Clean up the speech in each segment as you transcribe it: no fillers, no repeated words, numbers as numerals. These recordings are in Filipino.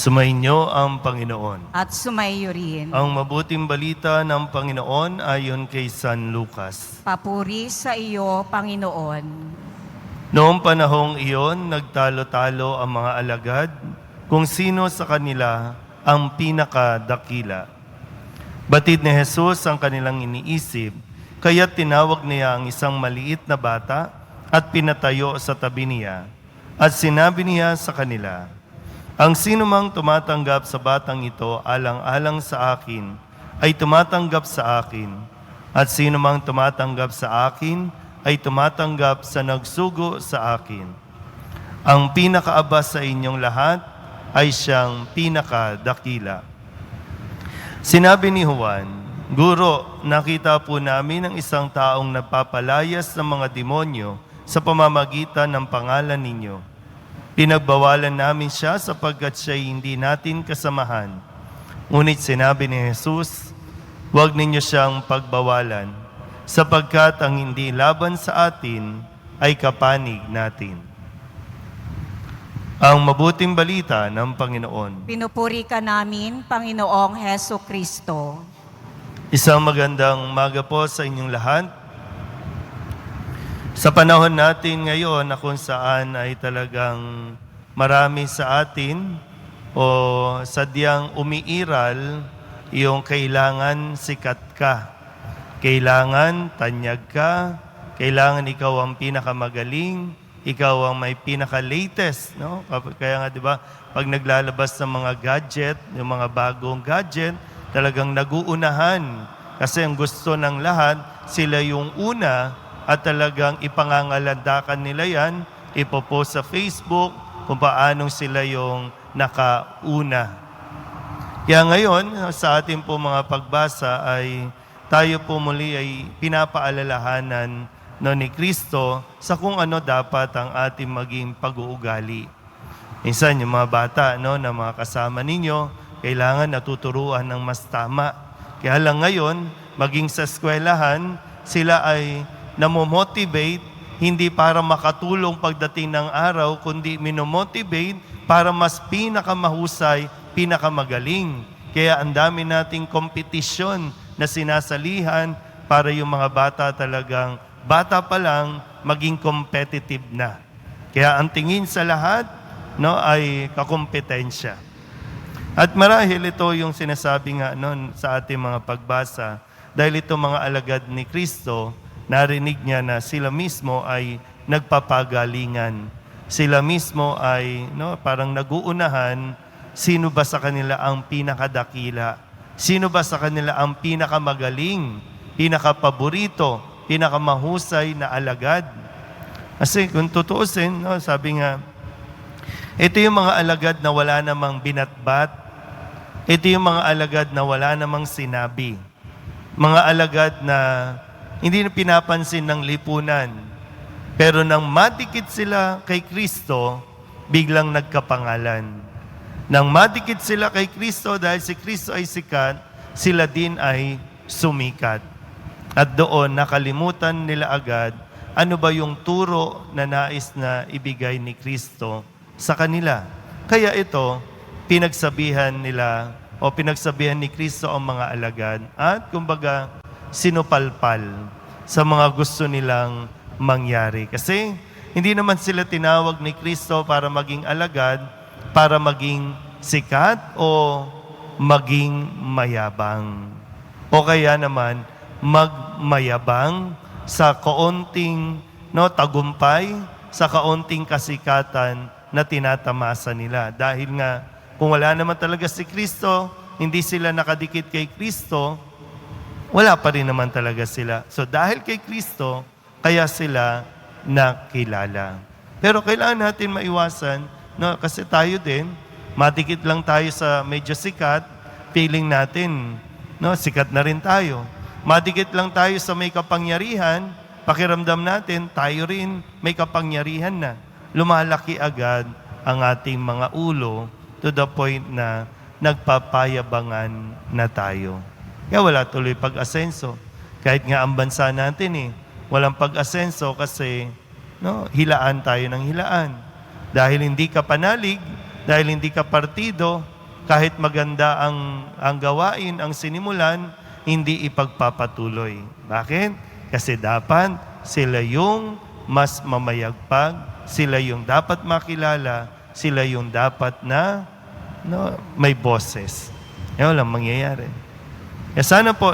Sumainyo ang Panginoon. At sumaiyo rin. Ang mabuting balita ng Panginoon ayon kay San Lucas. Papuri sa iyo, Panginoon. Noong panahong iyon, nagtalo-talo ang mga alagad kung sino sa kanila ang pinakadakila. Batid ni Jesus ang kanilang iniisip, kaya tinawag niya ang isang maliit na bata at pinatayo sa tabi niya. At sinabi niya sa kanila, ang sinumang tumatanggap sa batang ito alang-alang sa akin, ay tumatanggap sa akin. At sinumang tumatanggap sa akin, ay tumatanggap sa nagsugo sa akin. Ang pinakaaba sa inyong lahat ay siyang pinakadakila. Sinabi ni Juan, Guro, nakita po namin ang isang taong nagpapalayas ng mga demonyo sa pamamagitan ng pangalan ninyo. Pinagbawalan namin siya sapagkat siya'y hindi natin kasamahan. Ngunit sinabi ni Jesus, huwag ninyo siyang pagbawalan, sapagkat ang hindi laban sa atin ay kapanig natin. Ang mabuting balita ng Panginoon. Pinupuri ka namin, Panginoong Heso Kristo. Isang magandang umaga po sa inyong lahat. Sa panahon natin ngayon na kung saan ay talagang marami sa atin o sadyang umiiral yung kailangan sikat ka. Kailangan tanyag ka. Kailangan ikaw ang pinakamagaling. Ikaw ang may pinaka-latest. No? Kaya nga diba, pag naglalabas ng mga gadget, yung mga bagong gadget, talagang naguunahan. Kasi ang gusto ng lahat, sila yung una at talagang ipangangalandakan nila yan, ipopost sa Facebook kung paanong sila yung nakauna. Kaya ngayon, sa ating po mga pagbasa ay tayo po muli ay pinapaalalahanan ni Kristo sa kung ano dapat ang ating maging pag-uugali. Minsan yung mga bata na mga kasama ninyo, kailangan natuturuan ng mas tama. Kaya lang ngayon, maging sa eskwelahan, sila ay namomotivate, hindi para makatulong pagdating ng araw, kundi minomotivate para mas pinakamahusay, pinakamagaling. Kaya ang dami nating kompetisyon na sinasalihan para yung mga bata talagang, bata pa lang, maging competitive na. Kaya ang tingin sa lahat ay kakompetensya. At marahil ito yung sinasabi nga sa ating mga pagbasa, dahil ito mga alagad ni Kristo, narinig niya na sila mismo ay nagpapagalingan. Sila mismo ay parang naguunahan, sino ba sa kanila ang pinakadakila? Sino ba sa kanila ang pinakamagaling, pinakapaborito, pinakamahusay na alagad? Kasi kung tutuusin, sabi nga, ito yung mga alagad na wala namang binatbat. Ito yung mga alagad na wala namang sinabi. Mga alagad na hindi na pinapansin ng lipunan. Pero nang madikit sila kay Kristo, biglang nagkapangalan. Nang madikit sila kay Kristo dahil si Kristo ay sikat, sila din ay sumikat. At doon nakalimutan nila agad ano ba yung turo na nais na ibigay ni Kristo sa kanila. Kaya ito, pinagsabihan ni Kristo ang mga alagad at kumbaga sinupalpal sa mga gusto nilang mangyari. Kasi hindi naman sila tinawag ni Kristo para maging alagad, para maging sikat o maging mayabang. O kaya naman magmayabang sa kaunting tagumpay, sa kaunting kasikatan na tinatamasa nila. Dahil nga kung wala naman talaga si Kristo, hindi sila nakadikit kay Kristo, wala pa rin naman talaga sila. So dahil kay Kristo, kaya sila nakilala. Pero kailangan natin maiwasan, kasi tayo din, madikit lang tayo sa medyo sikat, feeling natin, sikat na rin tayo. Madikit lang tayo sa may kapangyarihan, pakiramdam natin, tayo rin may kapangyarihan na. Lumalaki agad ang ating mga ulo to the point na nagpapayabangan na tayo. Kaya wala tuloy pag-asenso. Kahit nga ang bansa natin walang pag-asenso kasi hilaan tayo ng hilaan. Dahil hindi ka panalig, dahil hindi ka partido, kahit maganda ang gawain, ang sinimulan, hindi ipagpapatuloy. Bakit? Kasi dapat sila yung mas mamayagpag, sila yung dapat makilala, sila yung dapat na may boses. Yan lang mangyayari. Sana po,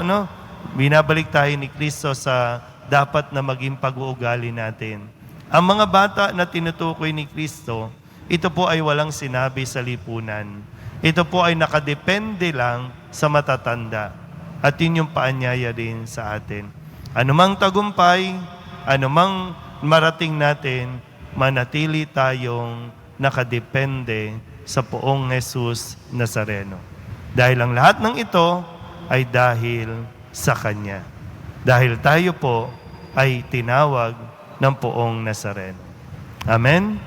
binabalik tayo ni Kristo sa dapat na maging pag-uugali natin. Ang mga bata na tinutukoy ni Kristo, ito po ay walang sinabi sa lipunan. Ito po ay nakadepende lang sa matatanda. At yun yung paanyaya din sa atin. Anumang tagumpay, anumang marating natin, manatili tayong nakadepende sa poong Jesus Nazareno. Dahil ang lahat ng ito ay dahil sa Kanya. Dahil tayo po ay tinawag ng poong Nazareno. Amen?